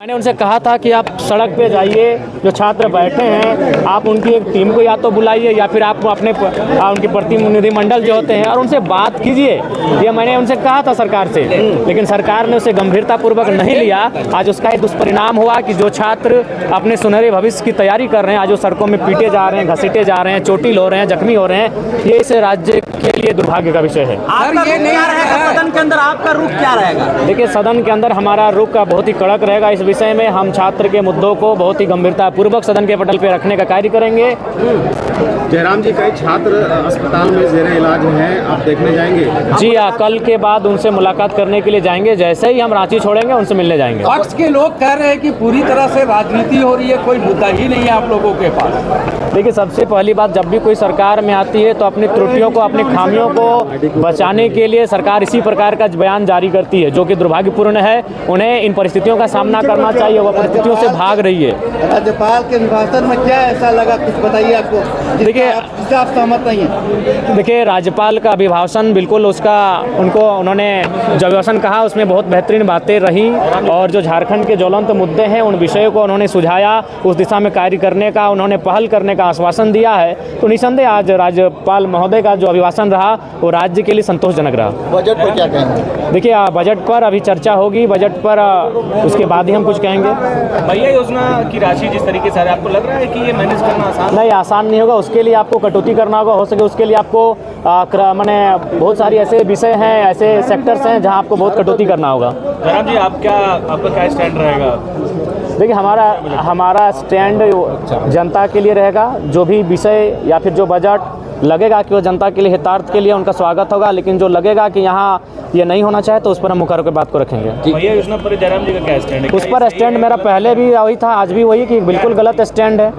मैंने उनसे कहा था कि आप सड़क पे जाइए, जो छात्र बैठे हैं आप उनकी एक टीम को या तो बुलाइए या फिर आप अपने उनकी प्रतिनिधिमंडल जो होते हैं और उनसे बात कीजिए। ये मैंने उनसे कहा था सरकार से, लेकिन सरकार ने उसे गंभीरतापूर्वक नहीं लिया। आज उसका एक दुष्परिणाम हुआ कि जो छात्र अपने सुनहरे भविष्य की तैयारी कर रहे हैं आज वो सड़कों में पीटे जा रहे हैं, घसीटे जा रहे हैं, चोटिल हो रहे हैं, जख्मी हो रहे हैं। ये इस राज्य के लिए दुर्भाग्य का विषय है। सदन के अंदर आपका रुख क्या रहेगा? देखिए, सदन के अंदर हमारा रुख बहुत ही कड़क रहेगा। इस विषय में हम छात्र के मुद्दों को बहुत ही गंभीरतापूर्वक सदन के पटल पर रखने का कार्य करेंगे। जयराम जी, कई छात्र अस्पताल में जेरे इलाज हैं, आप देखने जाएंगे? जी हाँ, कल के बाद उनसे मुलाकात करने के लिए जाएंगे। जैसे ही हम रांची छोड़ेंगे उनसे मिलने जाएंगे। पक्ष के लोग कह रहे हैं कि पूरी तरह से राजनीति हो रही है, कोई मुद्दा ही नहीं है आप लोगों के पास। देखिए, सबसे पहली बात, जब भी कोई सरकार में आती है तो अपनी त्रुटियों को, अपनी खामियों को बचाने के लिए सरकार इसी प्रकार का बयान जारी करती है, जो कि दुर्भाग्यपूर्ण है। उन्हें इन परिस्थितियों का सामना करना चाहिए, वह परिस्थितियों से भाग रही है। राज्यपाल के अभिभाषण में क्या ऐसा लगा, कुछ बताइए आपको, देखिए, जिससे आप सहमत नहीं हैं? देखिए, राज्यपाल का अभिभाषण बिल्कुल उन्होंने जो अभिभाषण कहा उसमें बहुत बेहतरीन बातें रही और जो झारखंड के ज्वलंत मुद्दे हैं उन विषयों को उन्होंने सुझाया, उस दिशा में कार्य करने का उन्होंने पहल करने का आश्वासन दिया है। तो निसंदेह आज राज्यपाल महोदय का जो अभिभाषण रहा वो राज्य के लिए संतोषजनक रहा। बजट पर क्या कहेंगे? देखिए, बजट पर अभी चर्चा होगी, बजट पर उसके बाद ही हम कुछ कहेंगे। भैया, योजना की राशि जिस तरीके से आपको लग रहा है कि ये मैनेज करना आसान नहीं, आसान नहीं होगा। उसके लिए आपको कटौती करना होगा, हो सके उसके लिए आपको माने बहुत सारी ऐसे विषय हैं, ऐसे सेक्टर्स हैं जहां आपको बहुत कटौती करना होगा। जयराम जी, आपका क्या स्टैंड रहेगा? देखिए, हमारा स्टैंड जनता के लिए रहेगा। जो भी विषय या फिर जो बजट लगेगा कि वो जनता के लिए हितार्थ के लिए उनका स्वागत होगा, लेकिन जो लगेगा कि यहाँ ये नहीं होना चाहे तो उस पर हम मुकर के बात को रखेंगे। भैया, योजना पर जयराम जी का क्या स्टैंड है? उस पर स्टैंड मेरा पहले भी वही था, आज भी वही कि बिल्कुल गलत स्टैंड है।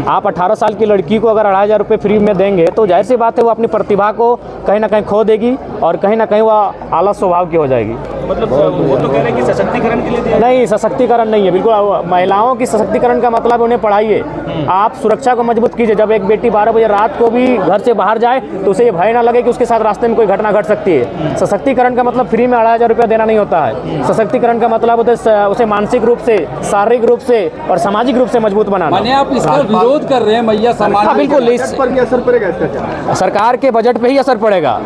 आप 18 साल की लड़की को अगर 2,500 रुपये फ्री में देंगे तो जाहिर सी बात है वो अपनी प्रतिभा को कहीं ना कहीं खो देगी और कहीं ना कहीं वह आलस स्वभाव की हो जाएगी। मतलब वो तो कह रहे हैं कि सशक्तिकरण के लिए दिया। नहीं, सशक्तिकरण नहीं है, बिल्कुल महिलाओं की सशक्तिकरण का मतलब उन्हें पढ़ाइए, आप सुरक्षा को मजबूत कीजिए। जब एक बेटी 12 बजे रात को भी घर से बाहर जाए तो उसे ये भय ना लगे कि उसके साथ रास्ते में कोई घटना घट सकती है। सशक्तिकरण का मतलब फ्री में 2,500 रुपया देना नहीं होता है। सशक्तिकरण का मतलब होता है उसे मानसिक रूप से, शारीरिक रूप से और सामाजिक रूप से मजबूत बनाना। माने आप इसका विरोध कर रहे हैं मैया समाज? हाँ, बिल्कुल। इस पर क्या असर पड़ेगा इसका? सरकार के बजट पे ही असर पड़ेगा।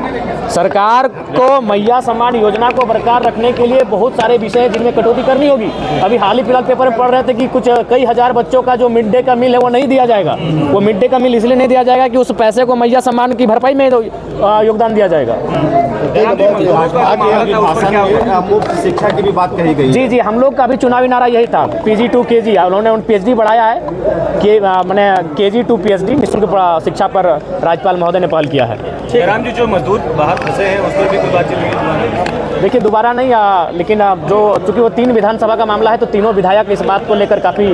सरकार को मैया सम्मान योजना को बरकरार रखने के लिए बहुत सारे विषय हैं जिनमें कटौती करनी होगी। अभी हाल ही फिलहाल पेपर में पढ़ रहे थे कि कुछ कई हजार बच्चों का जो मिड डे का मील है वो नहीं दिया जाएगा। वो मिड डे का मील इसलिए नहीं दिया जाएगा कि उस पैसे को मैया सम्मान की भरपाई में योगदान दिया जाएगा। मुफ्त शिक्षा की भी बात कही गई। जी, हम लोग का अभी चुनावी नारा यही था, PG to KG। उन्होंने PhD बढ़ाया है कि मैंने KG to PhD निःशुल्क शिक्षा पर राज्यपाल महोदय ने पहल किया है। जयराम जी, जो मजदूर बाहर फंसे हैं उस पर भी कोई बातचीत नहीं? देखिए, दोबारा नहीं, लेकिन जो चूंकि वो 3 विधानसभा का मामला है तो तीनों विधायक इस बात को लेकर काफ़ी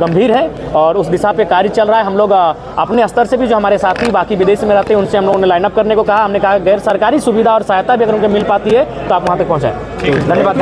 गंभीर है और उस दिशा पे कार्य चल रहा है। हम लोग अपने स्तर से भी जो हमारे साथी बाकी विदेश में रहते हैं उनसे हम लोगों ने लाइनअप करने को कहा। हमने कहा गैर सरकारी सुविधा और सहायता भी अगर उनको मिल पाती है तो आप वहाँ तक पहुँचाएं। धन्यवाद।